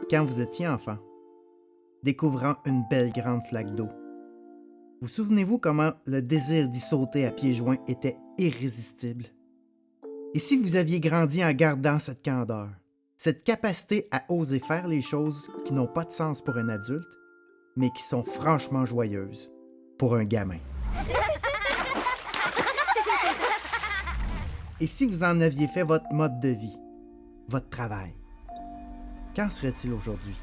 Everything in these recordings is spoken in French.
quand vous étiez enfant, découvrant une belle grande flaque d'eau. Vous souvenez-vous comment le désir d'y sauter à pieds joints était irrésistible? Et si vous aviez grandi en gardant cette candeur, cette capacité à oser faire les choses qui n'ont pas de sens pour un adulte, mais qui sont franchement joyeuses pour un gamin? Et si vous en aviez fait votre mode de vie, votre travail, qu'en serait-il aujourd'hui?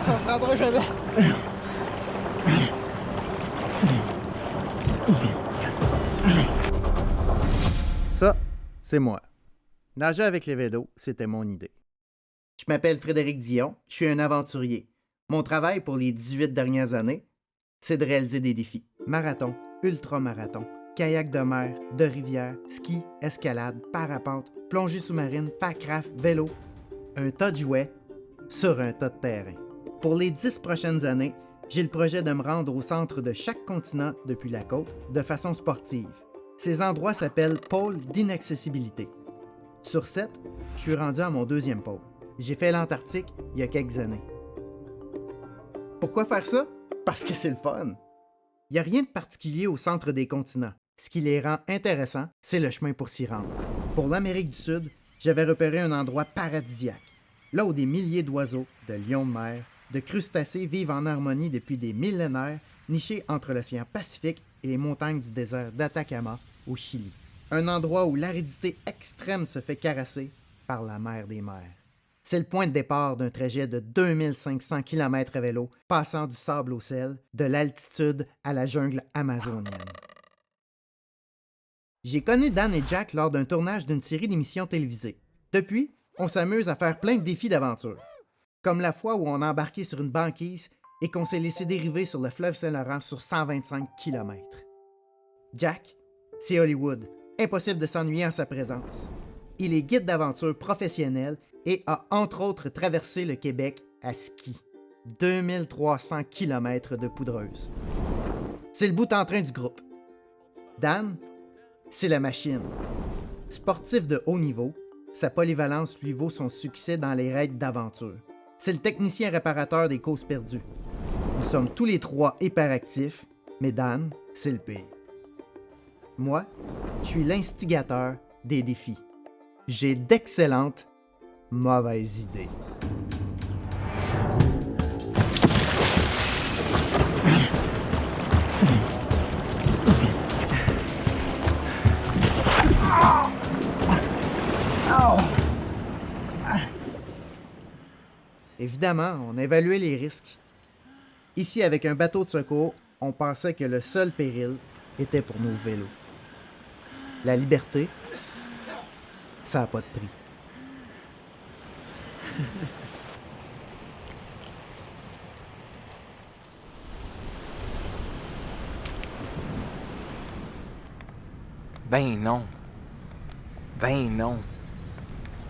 Ça se rendra jamais. Ça, c'est moi. Nager avec les vélos, c'était mon idée. Je m'appelle Frédéric Dion, je suis un aventurier. Mon travail pour les 18 dernières années, c'est de réaliser des défis. Marathon, ultramarathon, kayak de mer, de rivière, ski, escalade, parapente, plongée sous-marine, packraft, vélo. Un tas de jouets sur un tas de terrain. Pour les 10 prochaines années, j'ai le projet de me rendre au centre de chaque continent depuis la côte de façon sportive. Ces endroits s'appellent pôles d'inaccessibilité. Sur 7, je suis rendu à mon deuxième pôle. J'ai fait l'Antarctique il y a quelques années. Pourquoi faire ça? Parce que c'est le fun. Il n'y a rien de particulier au centre des continents. Ce qui les rend intéressants, c'est le chemin pour s'y rendre. Pour l'Amérique du Sud, j'avais repéré un endroit paradisiaque, là où des milliers d'oiseaux, de lions de mer, de crustacés vivent en harmonie depuis des millénaires, nichés entre l'océan Pacifique et les montagnes du désert d'Atacama au Chili. Un endroit où l'aridité extrême se fait caresser par la mer des mers. C'est le point de départ d'un trajet de 2500 km à vélo, passant du sable au sel, de l'altitude à la jungle amazonienne. J'ai connu Dan et Jack lors d'un tournage d'une série d'émissions télévisées. Depuis, on s'amuse à faire plein de défis d'aventure. Comme la fois où on a embarqué sur une banquise et qu'on s'est laissé dériver sur le fleuve Saint-Laurent sur 125 km. Jack, c'est Hollywood. Impossible de s'ennuyer en sa présence. Il est guide d'aventure professionnel et a entre autres traversé le Québec à ski. 2300 km de poudreuse. C'est le bout en train du groupe. Dan, c'est la machine. Sportif de haut niveau, sa polyvalence lui vaut son succès dans les raids d'aventure. C'est le technicien réparateur des causes perdues. Nous sommes tous les trois hyperactifs, mais Dan, c'est le pire. Moi, je suis l'instigateur des défis. J'ai d'excellentes mauvaises idées. Évidemment, on évaluait les risques. Ici, avec un bateau de secours, on pensait que le seul péril était pour nos vélos. La liberté, ça n'a pas de prix. Ben non. Ben non.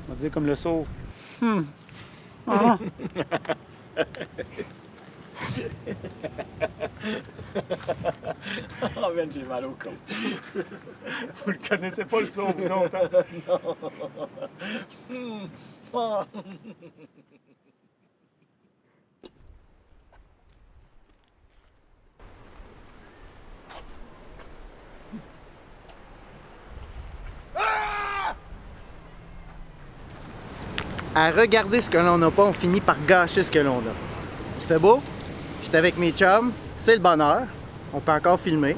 On va dire comme le saut. Ah. Oh man, j'ai mal au côte. Vous le connaissez pas le saut, vous autres, hein? Non. À regarder ce que l'on n'a pas, on finit par gâcher ce que l'on a. Il fait beau, j'étais avec mes chums, c'est le bonheur, on peut encore filmer.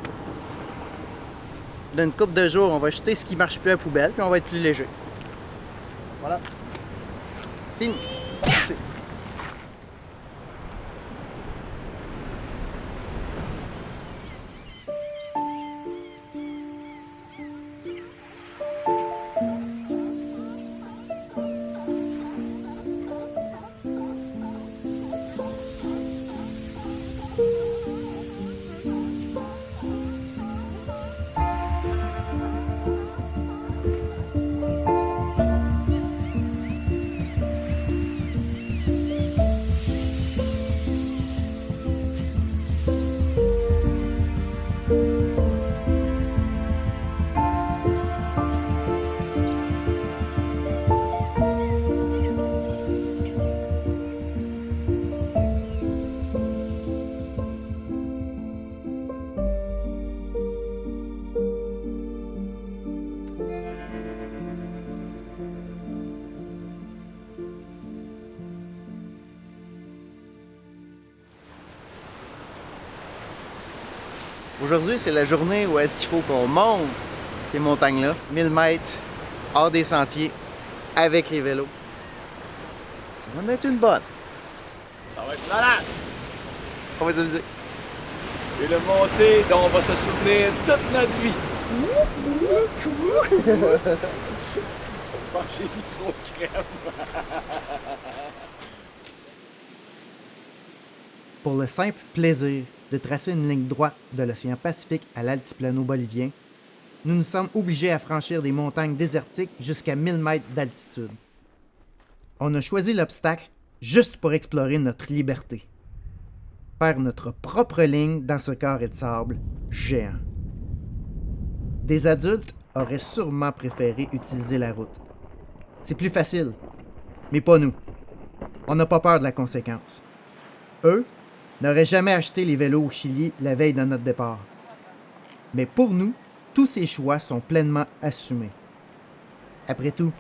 Dans une couple de jours, on va jeter ce qui marche plus à la poubelle, puis on va être plus léger. Voilà. Fini. Merci. Aujourd'hui, c'est la journée où est-ce qu'il faut qu'on monte ces montagnes-là, 1000 mètres, hors des sentiers, avec les vélos. Ça va être une bonne. Ça va être malade! On va s'amuser. Une montée dont on va se souvenir toute notre vie. Oh, j'ai mis trop de crème. Pour le simple plaisir de tracer une ligne droite de l'océan Pacifique à l'altiplano bolivien, nous nous sommes obligés à franchir des montagnes désertiques jusqu'à 1000 mètres d'altitude. On a choisi l'obstacle juste pour explorer notre liberté. Faire notre propre ligne dans ce carré de sable géant. Des adultes auraient sûrement préféré utiliser la route. C'est plus facile, mais pas nous. On n'a pas peur de la conséquence. Eux n'auraient jamais acheté les vélos au Chili la veille de notre départ. Mais pour nous, tous ces choix sont pleinement assumés. Après tout,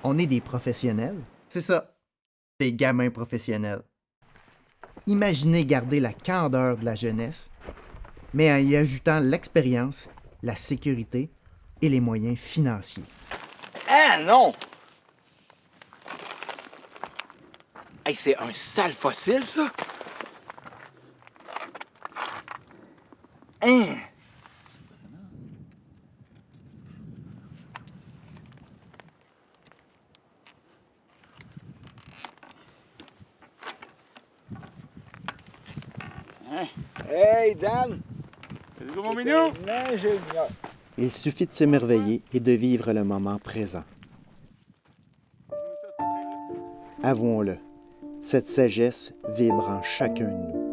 on est des professionnels. C'est ça, des gamins professionnels. Imaginez garder la candeur de la jeunesse, mais en y ajoutant l'expérience, la sécurité et les moyens financiers. Ah non! Hey, c'est un sale fossile, ça! Hein? Hey, Dan! Let's go, mon minou! Ingénieur. Il suffit de s'émerveiller et de vivre le moment présent. Avouons-le, cette sagesse vibre en chacun de nous.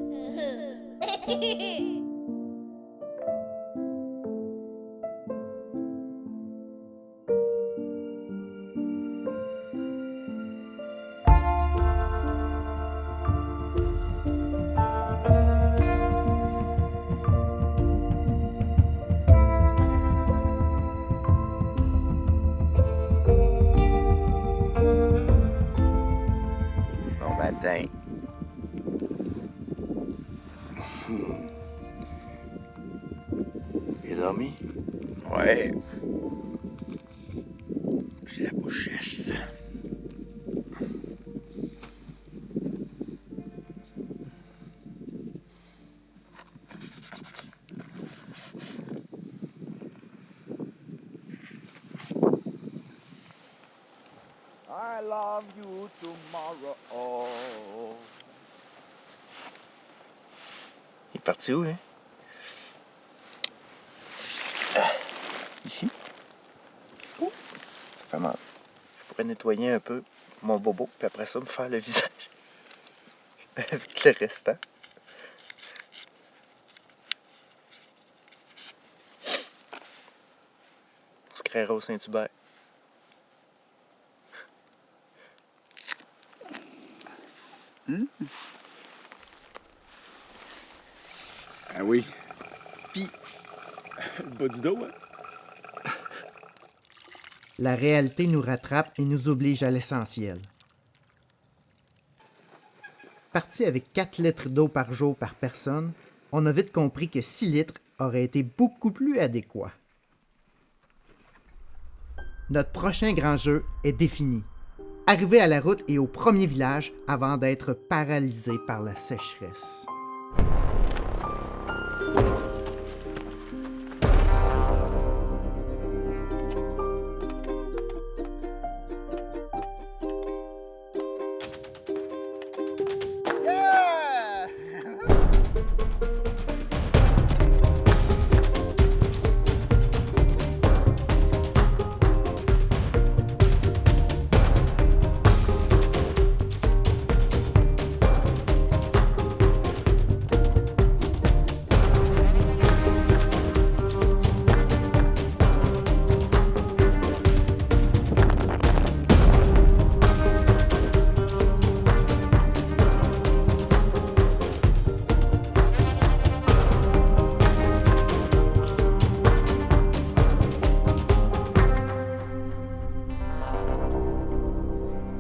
Bon matin. J'ai dormi? Ouais. J'ai la bouche sèche. I love you tomorrow. Il est parti où, hein? Ici? Oh, ça fait mal. Je pourrais nettoyer un peu mon bobo, puis après ça, me faire le visage. Avec le restant. On se créera au Saint-Hubert. Ah oui. Puis, Le bas du dos, hein? la réalité nous rattrape et nous oblige à l'essentiel. Parti avec 4 litres d'eau par jour par personne, on a vite compris que 6 litres aurait été beaucoup plus adéquat. Notre prochain grand jeu est défini. Arriver à la route et au premier village avant d'être paralysé par la sécheresse.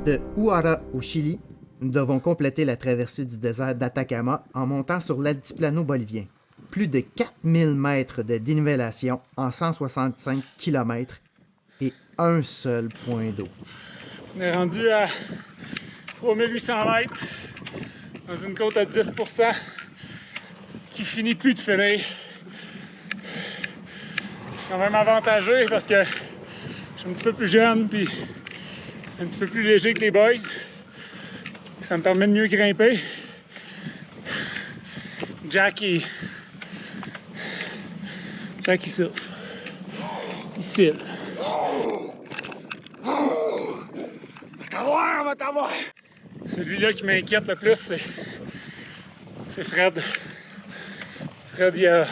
De Huara au Chili, nous devons compléter la traversée du désert d'Atacama en montant sur l'altiplano bolivien. plus de 4000 mètres de dénivellation en 165 km et un seul point d'eau. On est rendu à 3800 mètres dans une côte à 10% qui finit plus de finir. Je suis quand même avantagé parce que je suis un petit peu plus jeune puis un petit peu plus léger que les boys. Ça me permet de mieux grimper. Jack, il surfe. Il cille. On va t'avoir! Celui-là qui m'inquiète le plus, c'est Fred. Fred, il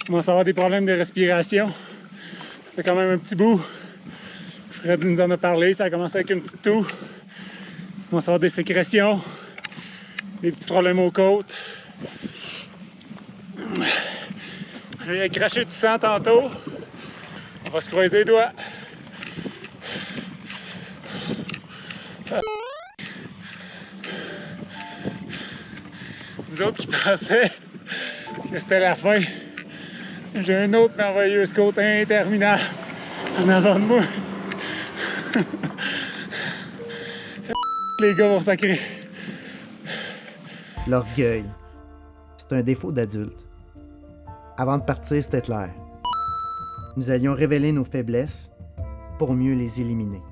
commence à avoir des problèmes de respiration. Ça fait quand même un petit bout. Fred nous en a parlé, ça a commencé avec une petite toux. Il commence à avoir des sécrétions, des petits problèmes aux côtes. Il a craché du sang tantôt. On va se croiser les doigts. Nous autres qui pensaient que c'était la fin. J'ai un autre merveilleuse côte interminable en avant de moi. Les gars vont sacrer. L'orgueil, c'est un défaut d'adulte. Avant de partir, c'était clair. Nous allions révéler nos faiblesses pour mieux les éliminer.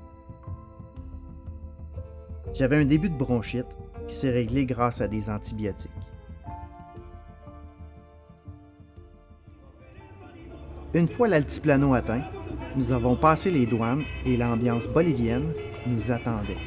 J'avais un début de bronchite qui s'est réglé grâce à des antibiotiques. Une fois l'altiplano atteint, nous avons passé les douanes et l'ambiance bolivienne nous attendait.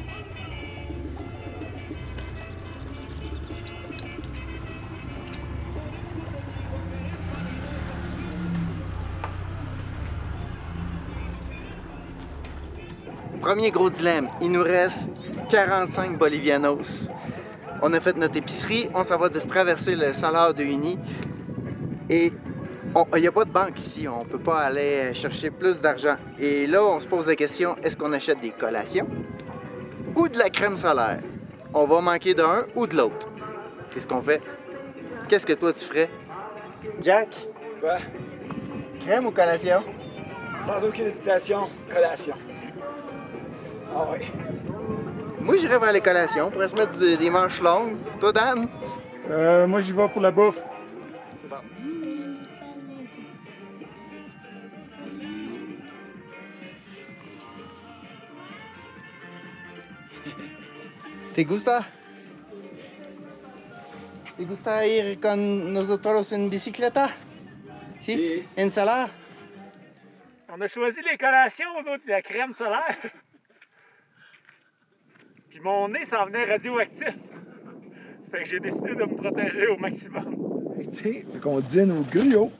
Premier gros dilemme, il nous reste 45 bolivianos. On a fait notre épicerie, on s'en va de se traverser le Salar de Uyuni et il n'y a pas de banque ici, on ne peut pas aller chercher plus d'argent. Et là, on se pose la question, est-ce qu'on achète des collations ou de la crème solaire? On va manquer d'un ou de l'autre. Qu'est-ce qu'on fait? Qu'est-ce que toi tu ferais? Jack? Quoi? Crème ou collation? Sans aucune hésitation, collation. Ah oui. Moi, j'irais vers les collations, on pourrait se mettre des manches longues. Toi, Dan? Moi, j'y vais pour la bouffe. ¿Te gusta? ¿Te gusta ir con nosotros en bicicleta? ¿Sí? Sí. En Salar? On a choisi les collations, nous, de la crème solaire. Puis mon nez s'en venait radioactif. Fait que j'ai décidé de me protéger au maximum. Tu sais, fait qu'on dîne au griot.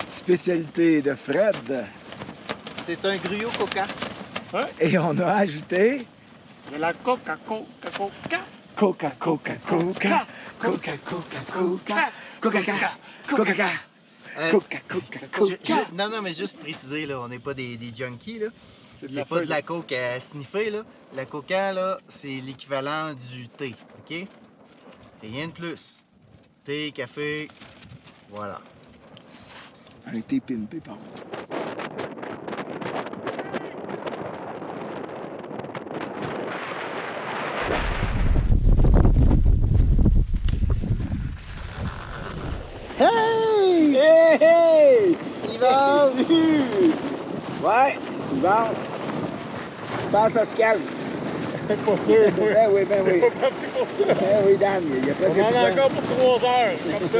Spécialité de Fred. C'est un gruyot coca. Et on a ajouté De la Coca-Cola. Coca-Coca-Coca. Coca-Coca-Coca. Coca-Coca. Coca-Coca-Coca. Non, mais juste préciser, là, on n'est pas des junkies, là. C'est C'est pas de la coke à sniffer, là. La coca, là, c'est l'équivalent du thé, OK? Rien de plus. Thé, café, voilà. Un thé pimpé, pardon. Hey! Hey, hey! Yvan! Ouais, bon. Je pense à se calme. Pas sûr, moi. Ben oui, ben oui. C'est pas parti pour ça. Ben oui, Dan, il y a presque On en plus a de temps. encore pour 3 heures, comme ça.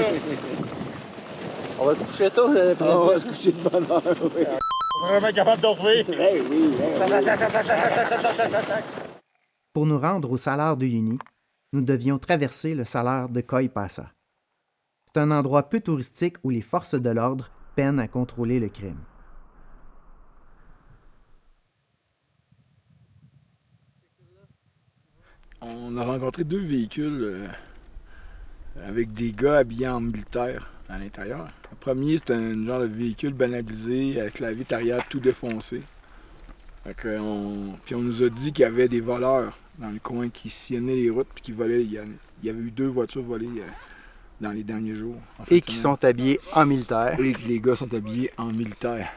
On va se coucher tôt, le On va se coucher de bonne heure, oui. On est vraiment capable de retrouver. Ben oui, ben oui. Pour nous rendre au Salar de Uyuni, nous devions traverser le Salar de Coipasa. C'est un endroit peu touristique où les forces de l'ordre peinent à contrôler le crime. On a rencontré 2 véhicules avec des gars habillés en militaire à l'intérieur. Le premier, c'était un genre de véhicule banalisé avec la vitre arrière tout défoncée. Puis on nous a dit qu'il y avait des voleurs dans le coin qui sillonnaient les routes puis qui volaient. Il y avait eu 2 voitures volées dans les derniers jours. En fin Et de qui semaine. sont habillés en militaire. Et les gars sont habillés en militaire.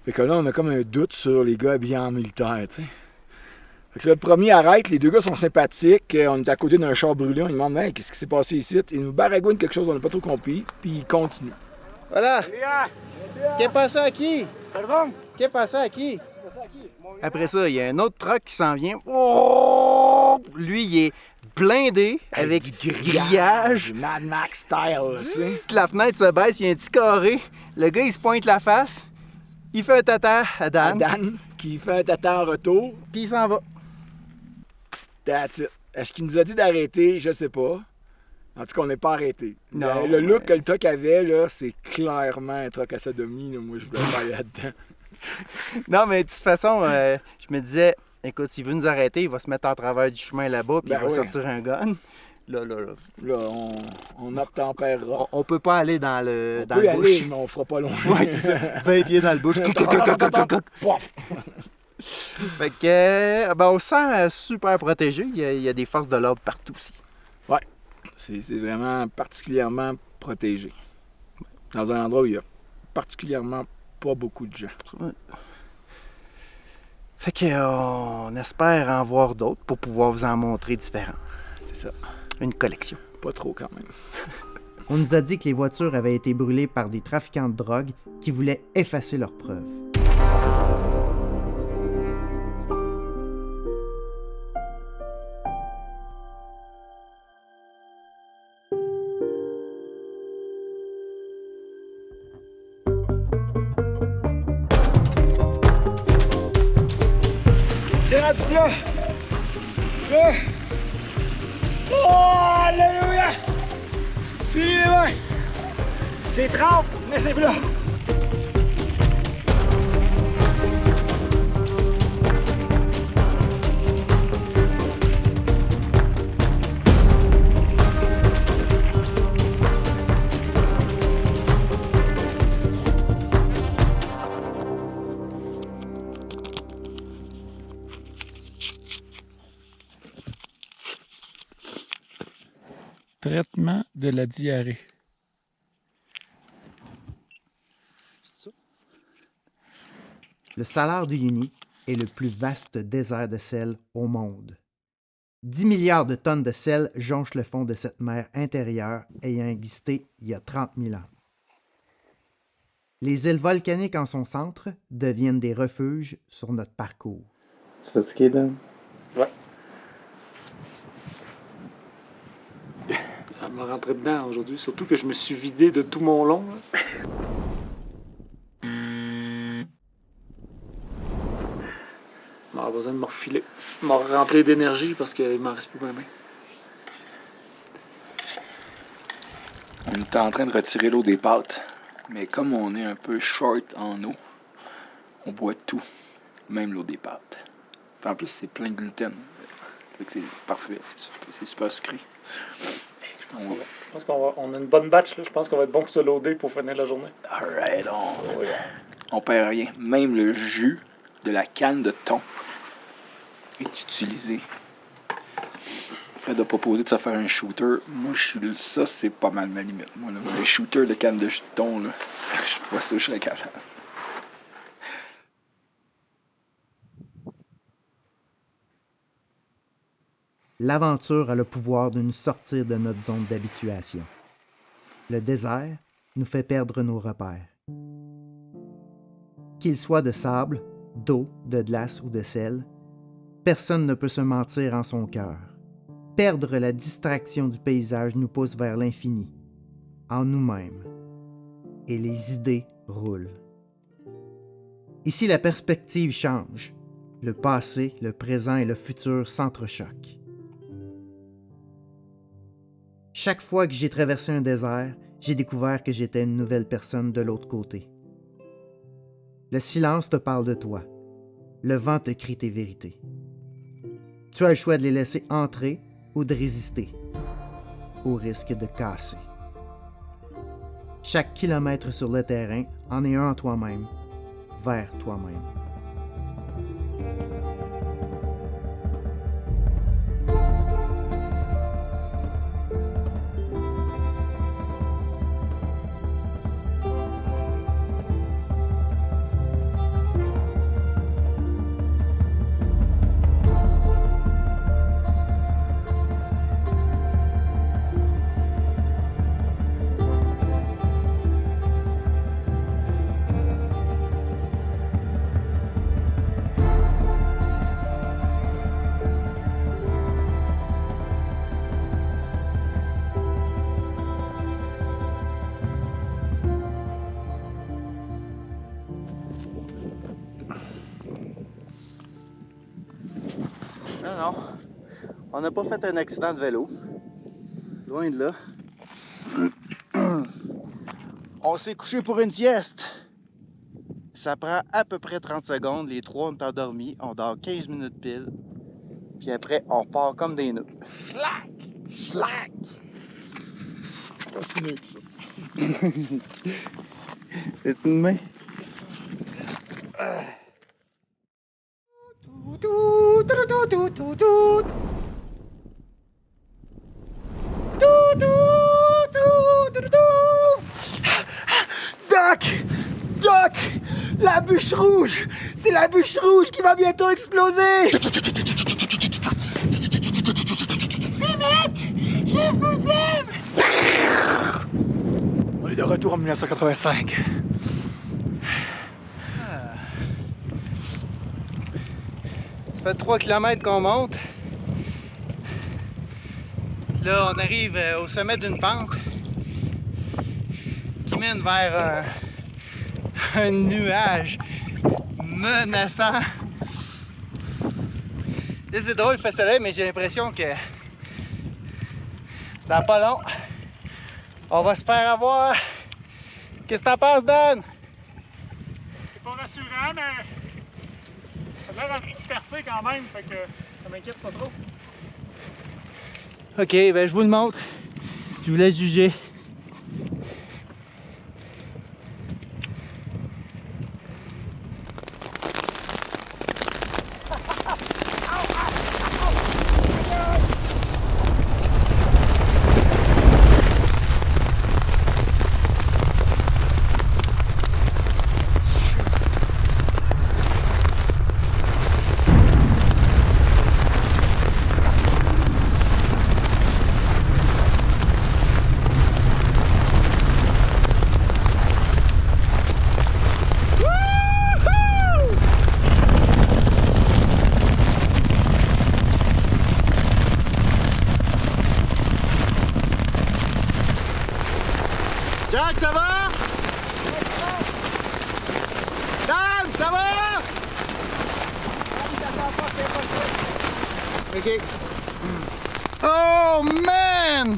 Fait que là, on a comme un doute sur les gars habillés en militaire, tu sais. Fait que là, le premier arrête, les deux gars sont sympathiques. On est à côté d'un char brûlé, on lui demande hey, qu'est-ce qui s'est passé ici. Ils nous baragouinent quelque chose, on n'a pas trop compris, puis ils continuent. Voilà. Qu'est passé à qui? Pardon? Qu'est passé à qui? Après ça, il y a un autre truck qui s'en vient. Oh! Lui, il est blindé avec du grillage. Mad Max style, tu sais. La fenêtre se baisse, il y a un petit carré. Le gars, il se pointe la face. Il fait un tata à Dan. Dan, qui fait un tata en retour. Puis il s'en va. That's it. Est-ce qu'il nous a dit d'arrêter? Je sais pas. En tout cas, on n'est pas arrêté. Non, Le look que le truck avait, là, c'est clairement un truck à sodomie. Là. Moi, je voulais pas aller là-dedans. Non, mais de toute façon, je me disais, écoute, s'il veut nous arrêter, il va se mettre en travers du chemin là-bas, puis Ben il va oui. sortir un gun. Là. Là, on obtempérera. On peut pas aller dans le, On dans peut le aller, bush. mais on fera pas loin. Ouais, c'est ça. 20 pieds dans le bush. Pof! Fait que, ben, on se sent super protégé. Il y a des forces de l'ordre partout aussi. C'est vraiment particulièrement protégé. Dans un endroit où il y a particulièrement pas beaucoup de gens. Fait que, on espère en voir d'autres pour pouvoir vous en montrer différents. C'est ça. Une collection. Pas trop quand même. On nous a dit que les voitures avaient été brûlées par des trafiquants de drogue qui voulaient effacer leurs preuves. C'est rendu plat! Là! Oh! Alléluia! Fini les boss! C'est trempe, mais c'est plat! Traitement de la diarrhée. Le Salar d'Uyuni est le plus vaste désert de sel au monde. 10 milliards de tonnes de sel jonchent le fond de cette mer intérieure ayant existé il y a 30 000 ans. Les îles volcaniques en son centre deviennent des refuges sur notre parcours. Tu fatigué, Dan? Ça m'a rentré dedans aujourd'hui, surtout que je me suis vidé de tout mon long. Là. On a besoin de me refiler, me remplir d'énergie parce qu'il m'en reste plus bien. On est en train de retirer l'eau des pâtes, mais comme on est un peu short en eau, on boit tout, même l'eau des pâtes. En plus, c'est plein de gluten. Fait que c'est parfait, c'est super sucré. Je pense qu'on a une bonne batch, là. Je pense qu'on va être bon pour se loader pour finir la journée. Alright, on perd rien. Même le jus de la canne de thon est utilisé. Fred a proposé de se faire un shooter. Moi, ça, c'est pas mal ma limite. Moi, là, un shooter de canne de thon, là, ça, je sais pas si je serais capable. L'aventure a le pouvoir de nous sortir de notre zone d'habituation. Le désert nous fait perdre nos repères. Qu'il soit de sable, d'eau, de glace ou de sel, personne ne peut se mentir en son cœur. Perdre la distraction du paysage nous pousse vers l'infini, en nous-mêmes. Et les idées roulent. Ici, la perspective change. Le passé, le présent et le futur s'entrechoquent. Chaque fois que j'ai traversé un désert, j'ai découvert que j'étais une nouvelle personne de l'autre côté. Le silence te parle de toi. Le vent te crie tes vérités. Tu as le choix de les laisser entrer ou de résister, au risque de casser. Chaque kilomètre sur le terrain en est un en toi-même, vers toi-même. non. On n'a pas fait un accident de vélo. Loin de là. On s'est couché pour une sieste. Ça prend à peu près 30 secondes. Les trois, on est endormis. On dort 15 minutes pile. Puis après, on part comme des nœuds. Schlac! Schlac! Pas si mieux que ça. C'est une main? Doc! Doc! La bûche rouge! C'est la bûche rouge qui va bientôt exploser! Je vous aime! On est de retour en 1985. Ça fait 3 km qu'on monte. Là, on arrive au sommet d'une pente qui mène vers un nuage menaçant. Là, c'est drôle, il fait soleil, mais j'ai l'impression que dans pas long, on va se faire avoir. Qu'est-ce que t'en penses, Dan? C'est pas rassurant, mais ça a l'air à se disperser quand même, fait que ça m'inquiète pas trop. Ok, ben je vous le montre. Je vous laisse juger. Jack, ça va? Dan, ça va? Ok. Oh man!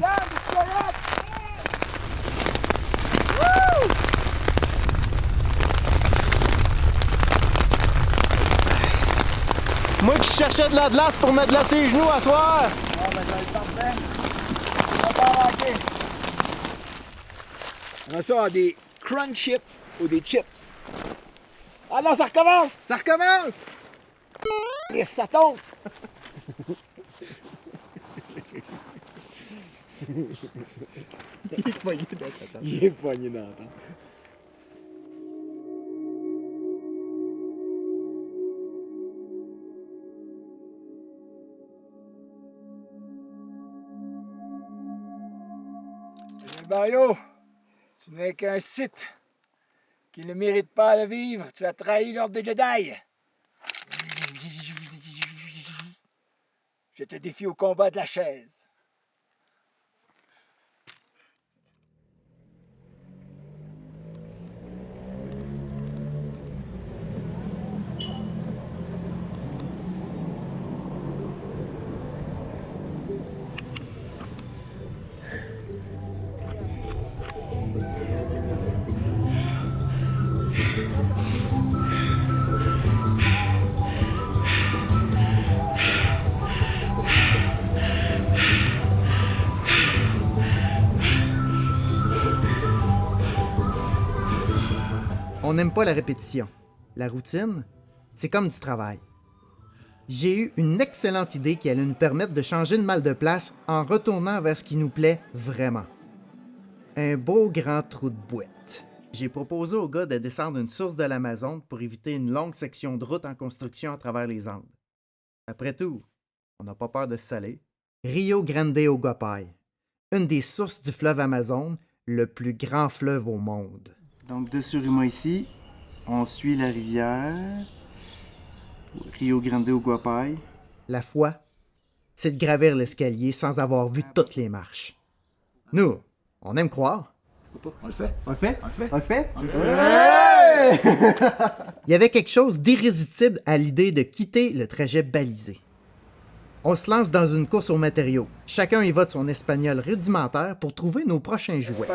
Moi qui cherchais de la glace pour me glacer les genoux à soir. On a ça des crunch chips ou des chips. Ah non, ça recommence! Ça recommence! Et ça tombe! Il est poigné dans sa tête. Il est poigné dans la tête. Mario, tu n'es qu'un Sith qui ne mérite pas de vivre. Tu as trahi l'ordre des Jedi. Je te défie au combat de la chaise. On n'aime pas la répétition. La routine, c'est comme du travail. J'ai eu une excellente idée qui allait nous permettre de changer de mal de place en retournant vers ce qui nous plaît vraiment. Un beau grand trou de boîte. J'ai proposé aux gars de descendre une source de l'Amazon pour éviter une longue section de route en construction à travers les Andes. Après tout, on n'a pas peur de se saler. Rio Grande Oguapai, une des sources du fleuve Amazon, le plus grand fleuve au monde. Donc, de sur moi ici, on suit la rivière. Rio Grande Oguapai. La foi, c'est de gravir l'escalier sans avoir vu toutes les marches. Nous, on aime croire. On le fait. On le fait? On le fait. On le fait? On le fait. Il y avait quelque chose d'irrésistible à l'idée de quitter le trajet balisé. On se lance dans une course aux matériaux. Chacun y va de son espagnol rudimentaire pour trouver nos prochains jouets.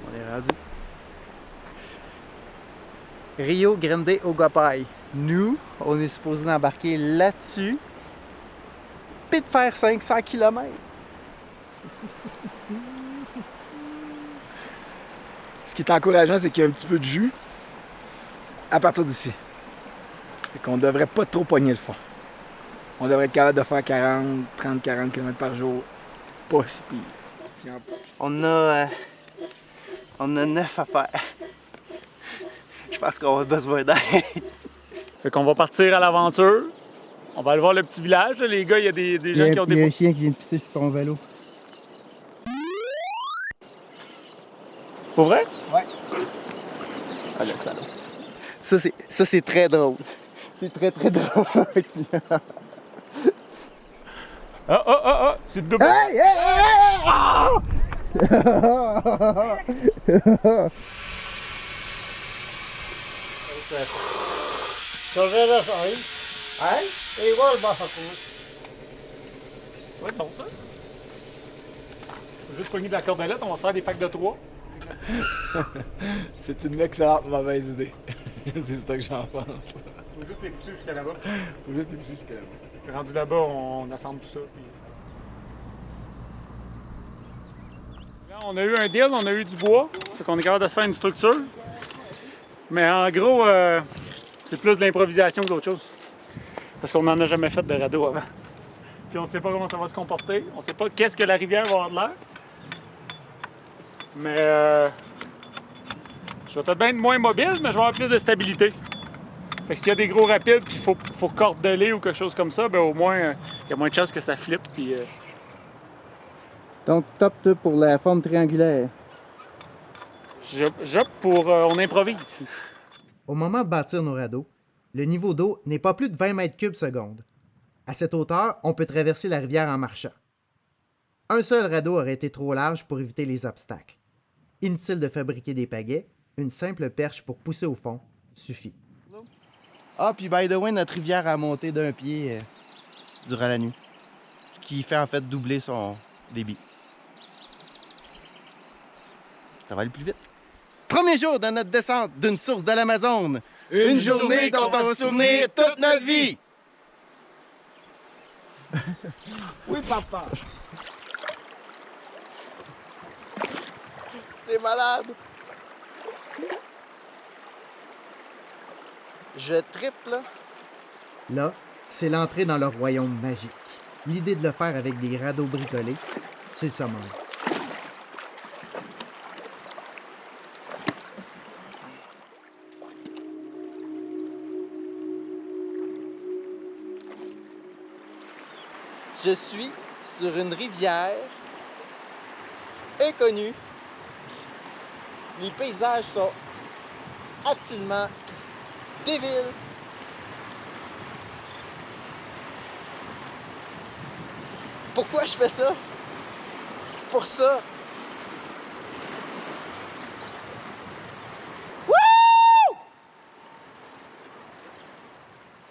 On est rendu. Rio Grande Ogapay. Nous, on est supposé d'embarquer là-dessus, puis de faire 500 km. Ce qui est encourageant, c'est qu'il y a un petit peu de jus à partir d'ici. Fait qu'on devrait pas trop pogner le fond. On devrait être capable de faire 30-40 km par jour. Pas si pire. On a 9 à faire. Je pense qu'on a besoin d'aide. Fait qu'on va partir à l'aventure. On va aller voir le petit village. Les gars, il y a des gens qui ont des... chien qui vient de pisser sur ton vélo. Pour vrai? Ouais. Ah, le salaud. Ça, c'est très drôle. C'est très, très drôle. C'est le double. Hey, hey, hey, hey! Ah! Ça va être bon, ça. On va juste pogner de la cordelette, on va se faire des packs de 3. C'est une excellente mauvaise idée. C'est ça que j'en pense. On va juste les pousser jusqu'à là-bas. Faut juste les pousser jusqu'à là. Puis rendu là-bas, on assemble tout ça. Puis... Là, on a eu un deal, on a eu du bois. Fait qu'on est capable de se faire une structure. Mais en gros, c'est plus de l'improvisation que d'autre chose. Parce qu'on n'en a jamais fait de radeau avant. Puis on ne sait pas comment ça va se comporter. On ne sait pas qu'est-ce que la rivière va avoir de l'air. Mais je vais peut-être bien être moins mobile, mais je vais avoir plus de stabilité. Fait que s'il y a des gros rapides puis il faut cordeler ou quelque chose comme ça, ben au moins il y a moins de chances que ça flippe. Puis, Donc, top pour la forme triangulaire. j'opte pour on improvise. Au moment de bâtir nos radeaux, le niveau d'eau n'est pas plus de 20 mètres cubes seconde. À cette hauteur, on peut traverser la rivière en marchant. Un seul radeau aurait été trop large pour éviter les obstacles. Inutile de fabriquer des pagaies, une simple perche pour pousser au fond suffit. Ah, puis by the way, notre rivière a monté d'un pied durant la nuit. Ce qui fait en fait doubler son débit. Ça va aller plus vite. Premier jour de notre descente d'une source de l'Amazone. Une journée dont on va se souvenir toute notre vie. Oui, papa. C'est malade. Je triple, là. Là, c'est l'entrée dans leur royaume magique. L'idée de le faire avec des radeaux bricolés, c'est ça même. Je suis sur une rivière inconnue. Les paysages sont absolument débiles. Pourquoi je fais ça? Pour ça.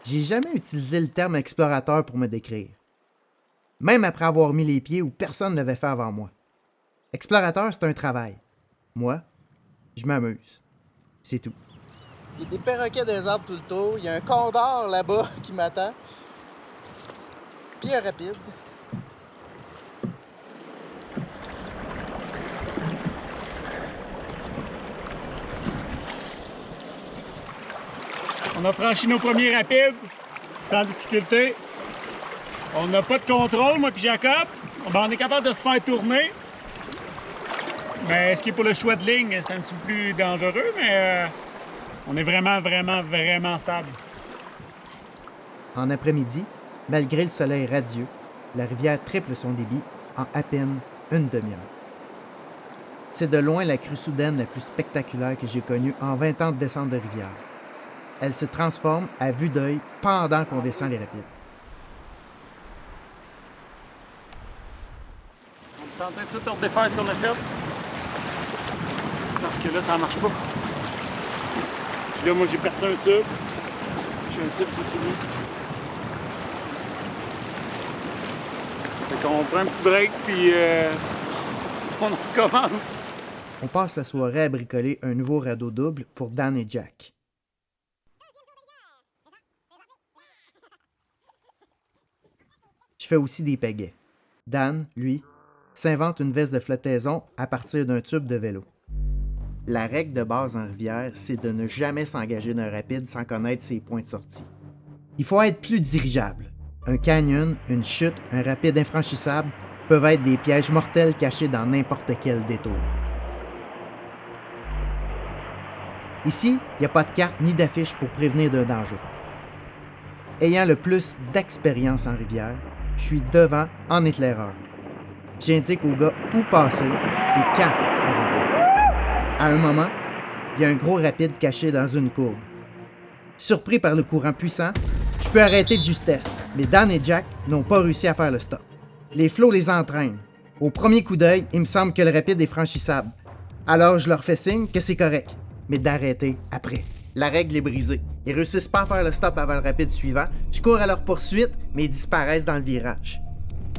J'ai jamais utilisé le terme explorateur pour me décrire. Même après avoir mis les pieds où personne ne l'avait fait avant moi. Explorateur, c'est un travail. Moi, je m'amuse. C'est tout. Il y a des perroquets des arbres tout le tour. Il y a un condor là-bas qui m'attend. Puis un rapide. On a franchi nos premiers rapides sans difficulté. On n'a pas de contrôle, moi puis Jacob. Ben, on est capable de se faire tourner. Mais ce qui est pour le choix de ligne, c'est un petit peu plus dangereux, mais on est vraiment stable. En après-midi, malgré le soleil radieux, la rivière triple son débit en à peine une demi-heure. C'est de loin la crue soudaine la plus spectaculaire que j'ai connue en 20 ans de descente de rivière. elle se transforme à vue d'œil pendant qu'on descend les rapides. On est en train de tout redéfaire ce qu'on a fait. Parce que là, ça marche pas. Puis là, moi, j'ai percé un tube. J'ai un tube qui est fini. Fait qu'on prend un petit break, puis on recommence. On passe la soirée à bricoler un nouveau radeau double pour Dan et Jack. Je fais aussi des pagaies. Dan, lui, s'invente une veste de flottaison à partir d'un tube de vélo. La règle de base en rivière, c'est de ne jamais s'engager d'un rapide sans connaître ses points de sortie. Il faut être plus dirigeable. Un canyon, une chute, un rapide infranchissable peuvent être des pièges mortels cachés dans n'importe quel détour. Ici, il n'y a pas de carte ni d'affiche pour prévenir d'un danger. Ayant le plus d'expérience en rivière, je suis devant en éclaireur. J'indique aux gars où passer et quand arrêter. À un moment, il y a un gros rapide caché dans une courbe. Surpris par le courant puissant, je peux arrêter de justesse, mais Dan et Jack n'ont pas réussi à faire le stop. Les flots les entraînent. Au premier coup d'œil, il me semble que le rapide est franchissable. Alors je leur fais signe que c'est correct, mais d'arrêter après. La règle est brisée. Ils réussissent pas à faire le stop avant le rapide suivant. Je cours à leur poursuite, mais ils disparaissent dans le virage.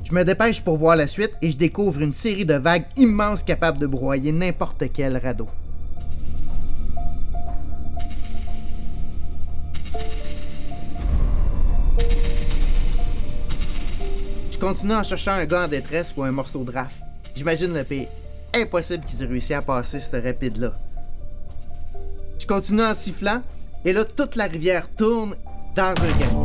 Je me dépêche pour voir la suite et je découvre une série de vagues immenses capables de broyer n'importe quel radeau. Je continue en cherchant un gars en détresse ou un morceau de rafle. J'imagine le pire. Impossible qu'ils aient réussi à passer ce rapide-là. Je continue en sifflant, et là, toute la rivière tourne dans un camion.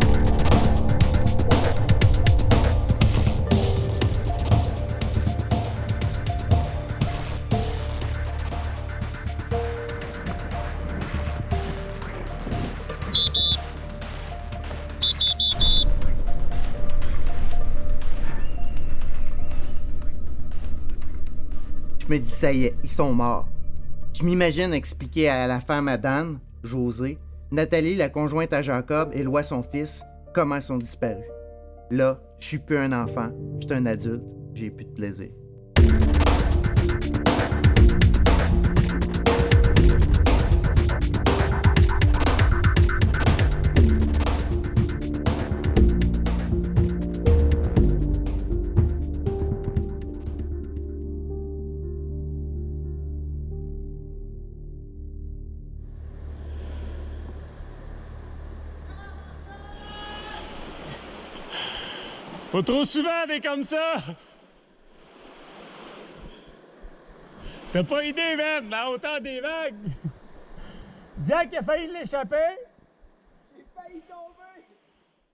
Je me dis, ça y est, ils sont morts. Je m'imagine expliquer à la femme à Dan, José, Nathalie, la conjointe à Jacob, et Loi, son fils, comment ils sont disparus. Là, je suis plus un enfant, je suis un adulte, j'ai plus de plaisir. Pas trop souvent des comme ça! T'as pas idée, man, la hauteur des vagues! Jack a failli l'échapper! J'ai failli tomber!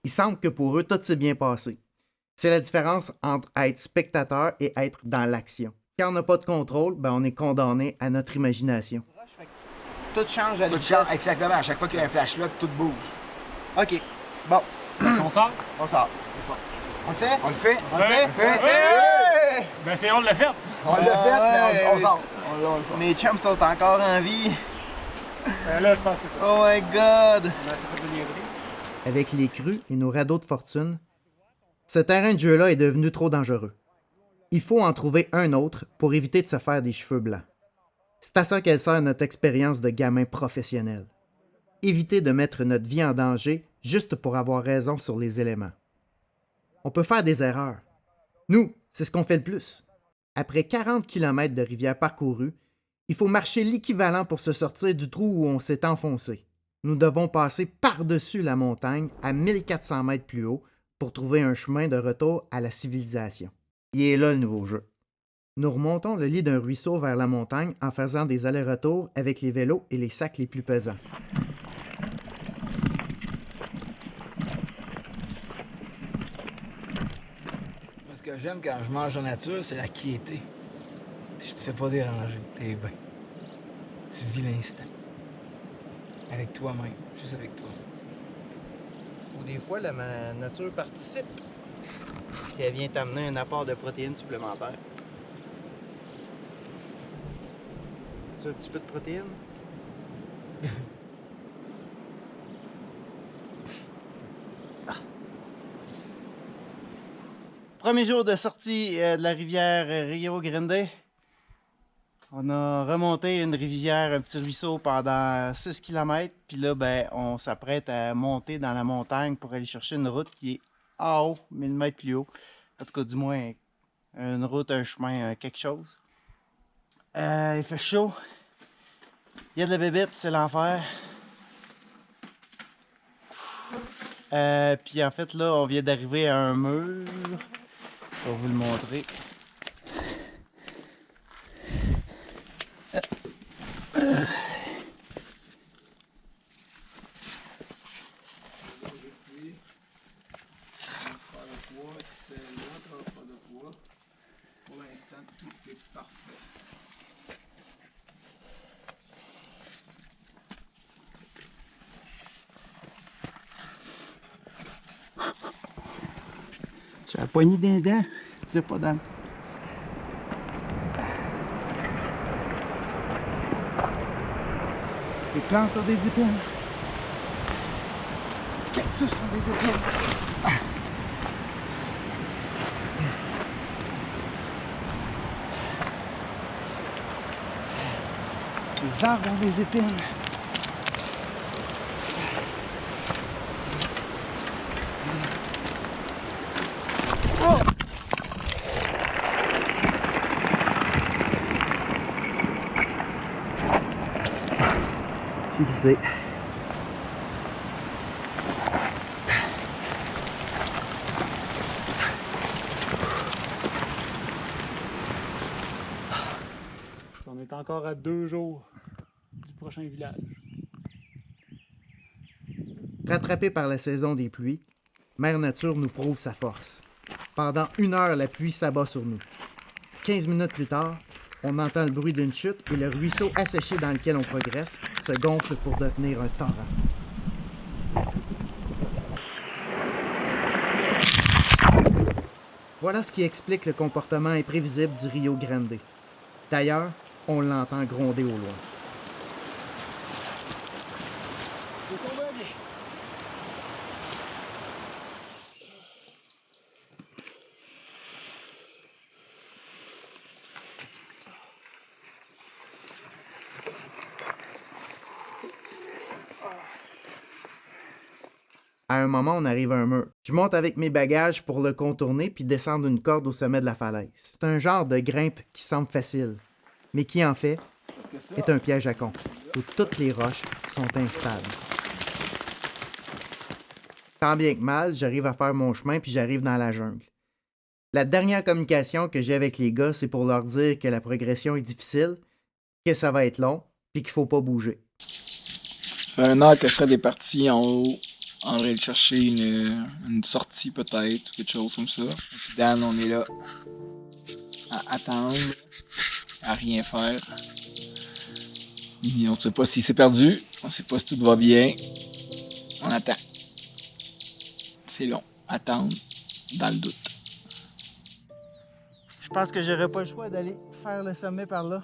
Il semble que pour eux, tout s'est bien passé. C'est la différence entre être spectateur et être dans l'action. Quand on n'a pas de contrôle, ben on est condamné à notre imagination. Tout change à Tout vitesse. change, exactement. À chaque fois qu'il y a un flashlock, tout bouge. OK. Bon, On sort? on sort. On le fait? On le fait? On le fait? On le fait? Ouais! Ben c'est on l'a fait! On l'a fait, mais on Ouais. sort. On le sort. Mes chums sont encore en vie. Là, je pense que c'est ça. Oh my God! Ben, ça fait de niaiserie. Avec les crues et nos radeaux de fortune, ce terrain de jeu-là est devenu trop dangereux. Il faut en trouver un autre pour éviter de se faire des cheveux blancs. C'est à ça qu'elle sert notre expérience de gamin professionnel. Éviter de mettre notre vie en danger juste pour avoir raison sur les éléments. On peut faire des erreurs. Nous, c'est ce qu'on fait le plus. Après 40 km de rivière parcourue, il faut marcher l'équivalent pour se sortir du trou où on s'est enfoncé. Nous devons passer par-dessus la montagne à 1400 mètres plus haut pour trouver un chemin de retour à la civilisation. Il est là le nouveau jeu. Nous remontons le lit d'un ruisseau vers la montagne en faisant des allers-retours avec les vélos et les sacs les plus pesants. Moi, ce que j'aime quand je mange en nature, c'est la quiété. Tu te fais pas déranger, t'es bien. Tu vis l'instant. Avec toi-même, juste avec toi. Ou des fois, la nature participe. Puis elle vient t'amener un apport de protéines supplémentaires. Tu veux un petit peu de protéines? Premier jour de sortie de la rivière Rio Grande. On a remonté une rivière, un petit ruisseau pendant 6 km. Puis là, ben, on s'apprête à monter dans la montagne pour aller chercher une route qui est en haut, 1000 mètres plus haut. En tout cas, du moins, une route, un chemin, quelque chose. Il fait chaud. Il y a de la bébête, c'est l'enfer. Puis en fait, là, on vient d'arriver à un mur. Je vais vous le montrer. Pour l'instant, tout est parfait. J'ai la poignée d'un dent. Tire pas dans. Les plantes ont des épines. Cactus ont des épines. Les arbres ont des épines. J'ai glissé. On est encore à 2 jours du prochain village. Rattrapé par la saison des pluies, Mère Nature nous prouve sa force. Pendant 1 heure, la pluie s'abat sur nous. 15 minutes plus tard, on entend le bruit d'une chute et le ruisseau asséché dans lequel on progresse se gonfle pour devenir un torrent. Voilà ce qui explique le comportement imprévisible du Rio Grande. D'ailleurs, on l'entend gronder au loin. À un moment, on arrive à un mur. Je monte avec mes bagages pour le contourner puis descendre une corde au sommet de la falaise. C'est un genre de grimpe qui semble facile, mais qui en fait est un piège à con, où toutes les roches sont instables. Tant bien que mal, j'arrive à faire mon chemin puis j'arrive dans la jungle. La dernière communication que j'ai avec les gars, c'est pour leur dire que la progression est difficile, que ça va être long, puis qu'il faut pas bouger. Ça fait 1 heure que Fred est parti en haut. On va aller chercher une sortie peut-être, quelque chose comme ça. Puis Dan, on est là à attendre, à rien faire. Et on sait pas s'il s'est perdu, on sait pas si tout va bien. On attend. C'est long. Attendre dans le doute. Je pense que j'aurais pas le choix d'aller faire le sommet par là.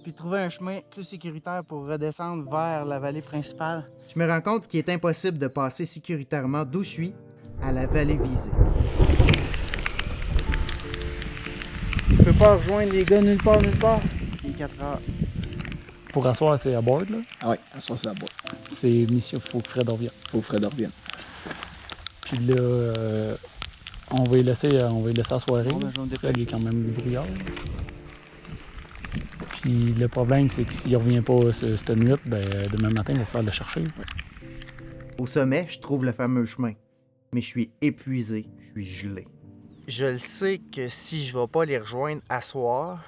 Puis trouver un chemin plus sécuritaire pour redescendre vers la vallée principale. Je me rends compte qu'il est impossible de passer sécuritairement d'où je suis à la vallée visée. Je peux pas rejoindre les gars nulle part. Il est 4 heures. Pour asseoir, c'est à board, là. Ah ouais, ça c'est la boîte. C'est mission, faut que Fred revienne. Faut que Fred revienne. Puis là, on va y laisser la soirée. Bon, ben, je vais me dépêcher. Fred, il est quand même brouillard. Puis le problème, c'est que s'il revient pas cette nuit, ben, demain matin, il va falloir le chercher. Au sommet, je trouve le fameux chemin, mais je suis épuisé, je suis gelé. Je le sais que si je vais pas les rejoindre à soir,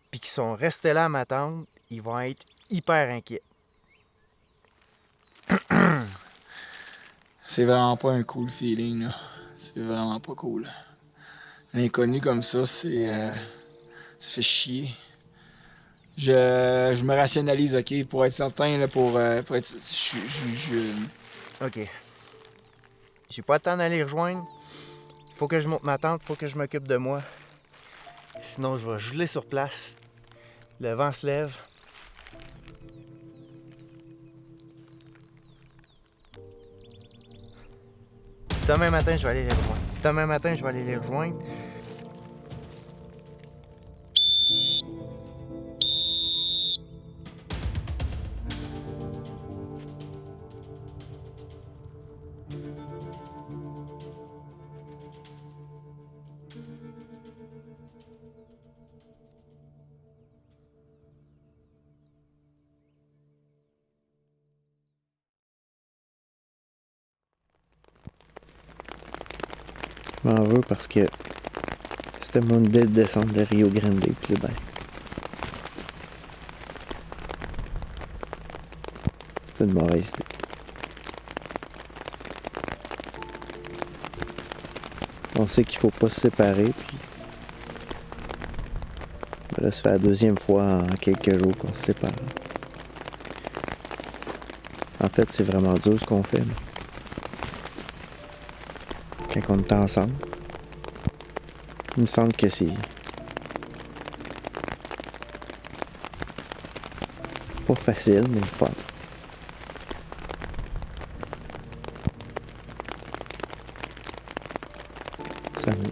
puis qu'ils sont restés là à m'attendre, ils vont être hyper inquiets. C'est vraiment pas un cool feeling, là. C'est vraiment pas cool. L'inconnu comme ça, ça fait chier. Je me rationalise, OK, pour être certain, là, pour être... OK. J'ai pas le temps d'aller les rejoindre. Faut que je monte ma tente, faut que je m'occupe de moi. Sinon, je vais geler sur place. Le vent se lève. Demain matin, je vais aller les rejoindre. Demain matin, je vais aller les rejoindre. Je m'en veux parce que c'était mon idée de descendre de Rio Grande. Puis là, ben, c'est une mauvaise idée. On sait qu'il faut pas se séparer. Puis ben là, ça fait la deuxième fois en quelques jours qu'on se sépare. En fait, c'est vraiment dur ce qu'on fait. Mais quand on est ensemble, il me semble que c'est pas facile, mais le fun. Ça s'amuse.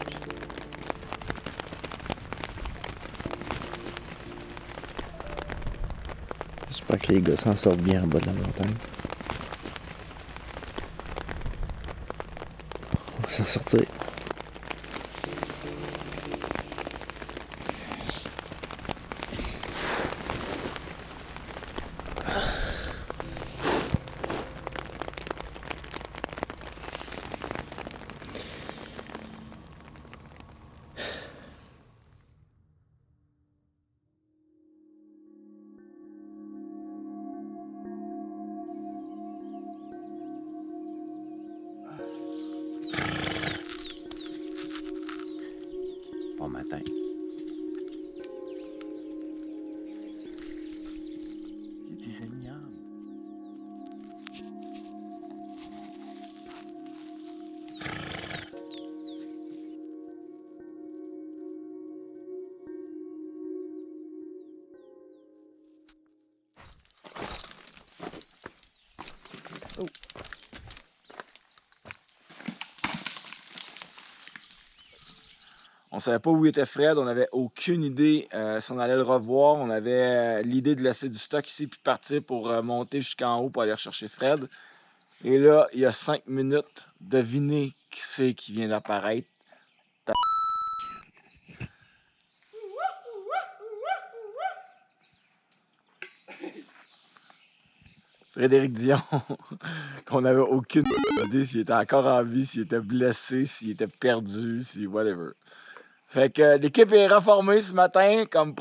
J'espère que les gars s'en sortent bien en bas de la montagne. On va s'en sortir. Bon matin. Il y a des animaux. Oh. On savait pas où était Fred, on n'avait aucune idée si on allait le revoir. On avait l'idée de laisser du stock ici puis partir pour monter jusqu'en haut pour aller rechercher Fred. Et là, il y a 5 minutes, devinez qui c'est qui vient d'apparaître. Frédéric Dion, qu'on n'avait aucune idée s'il était encore en vie, s'il était blessé, s'il était perdu, si whatever. Fait que l'équipe est reformée ce matin comme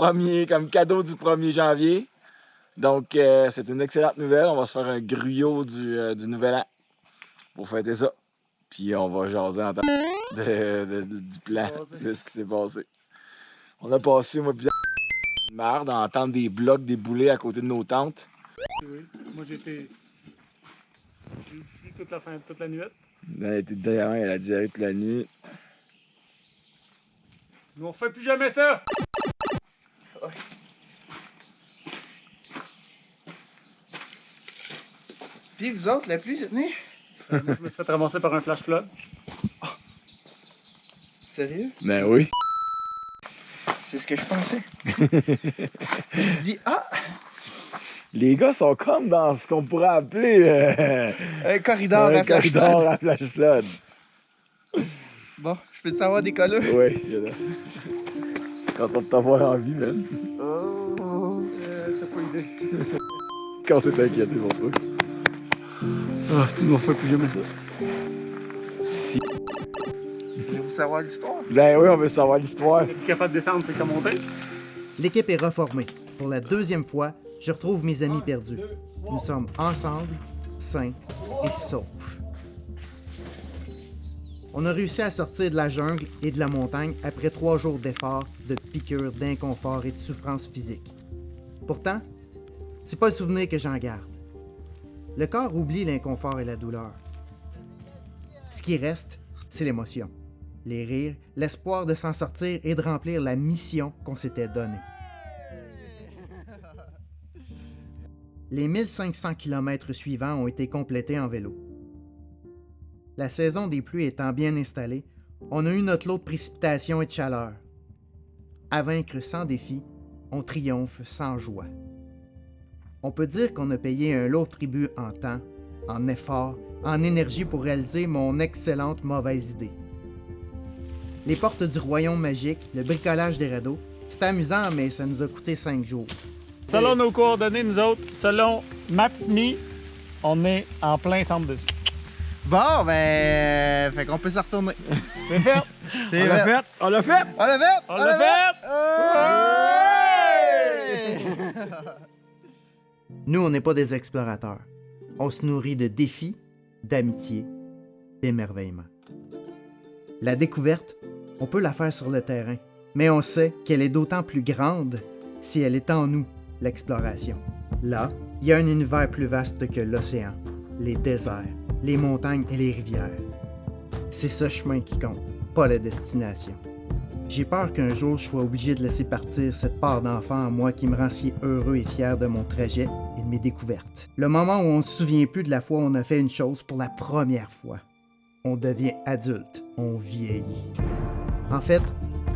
cadeau du 1er janvier. Donc c'est une excellente nouvelle. On va se faire un gruyot du nouvel an pour fêter ça. Puis on va jaser en temps du plan, de ce qui s'est passé. On a passé, moi, une marde à entendre des blocs débouler à côté de nos tentes. Oui, moi j'ai ici toute la nuit. Elle a été derrière, elle a diarrhée toute la nuit. Nous on refait plus jamais ça! Ouais. Puis vous autres, la pluie cette nuit? Moi je me suis fait ramasser par un flash flood. Sérieux? Ben oui. C'est ce que je pensais. Je me suis dit, ah! Les gars sont comme dans ce qu'on pourrait appeler Un corridor à flash flood. corridor à flash flood. Bon, je peux te savoir des colleux? Oui, il y en a. Content de t'avoir en vie, man. Oh! T'as pas idée. Quand t'es inquiété pour toi. Ah, tu ne refais plus jamais ça. Voulez-vous savoir l'histoire? Ben oui, on veut savoir l'histoire. T'es plus capable de descendre, fait qu'à monter. L'équipe est reformée. Pour la deuxième fois, je retrouve mes amis perdus. Nous sommes ensemble, sains et saufs. On a réussi à sortir de la jungle et de la montagne après 3 jours d'efforts, de piqûres, d'inconfort et de souffrance physique. Pourtant, c'est pas le souvenir que j'en garde. Le corps oublie l'inconfort et la douleur. Ce qui reste, c'est l'émotion, les rires, l'espoir de s'en sortir et de remplir la mission qu'on s'était donnée. Les 1500 km suivants ont été complétés en vélo. La saison des pluies étant bien installée, on a eu notre lot de précipitations et de chaleur. À vaincre sans défi, on triomphe sans joie. On peut dire qu'on a payé un lourd tribut en temps, en effort, en énergie pour réaliser mon excellente mauvaise idée. Les portes du royaume magique, le bricolage des radeaux, c'est amusant, mais ça nous a coûté 5 jours. Selon nos coordonnées, nous autres, selon Maps.me, on est en plein centre dessus. Bon, ben. Fait qu'on peut s'en retourner. C'est fait! C'est fait. On l'a fait! On l'a fait! On l'a fait! Nous, on n'est pas des explorateurs. On se nourrit de défis, d'amitié, d'émerveillement. La découverte, on peut la faire sur le terrain, mais on sait qu'elle est d'autant plus grande si elle est en nous, l'exploration. Là, il y a un univers plus vaste que l'océan, les déserts, les montagnes et les rivières. C'est ce chemin qui compte, pas la destination. J'ai peur qu'un jour je sois obligé de laisser partir cette part d'enfant en moi qui me rend si heureux et fier de mon trajet et de mes découvertes. Le moment où on ne se souvient plus de la fois où on a fait une chose pour la première fois. On devient adulte, on vieillit. En fait,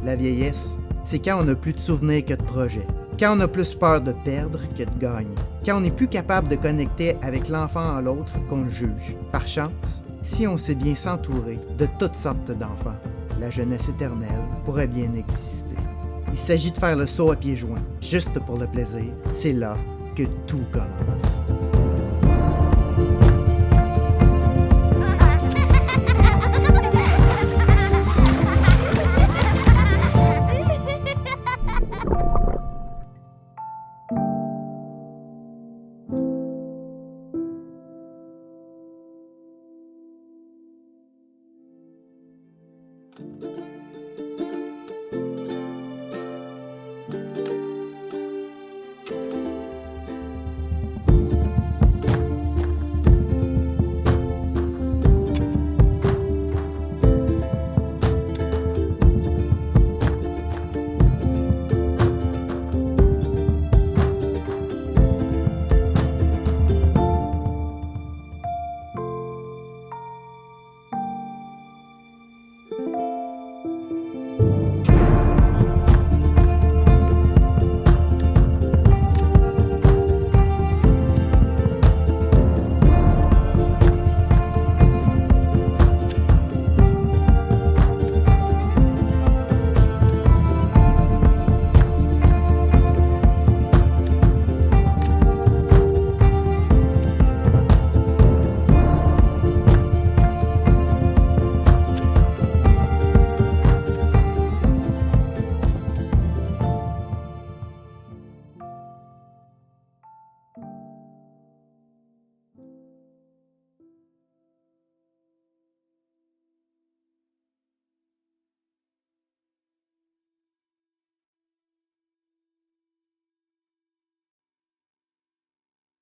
la vieillesse, c'est quand on n'a plus de souvenirs que de projets. Quand on a plus peur de perdre que de gagner. Quand on n'est plus capable de connecter avec l'enfant en l'autre qu'on le juge. Par chance, si on sait bien s'entourer de toutes sortes d'enfants, la jeunesse éternelle pourrait bien exister. Il s'agit de faire le saut à pieds joints, juste pour le plaisir. C'est là que tout commence.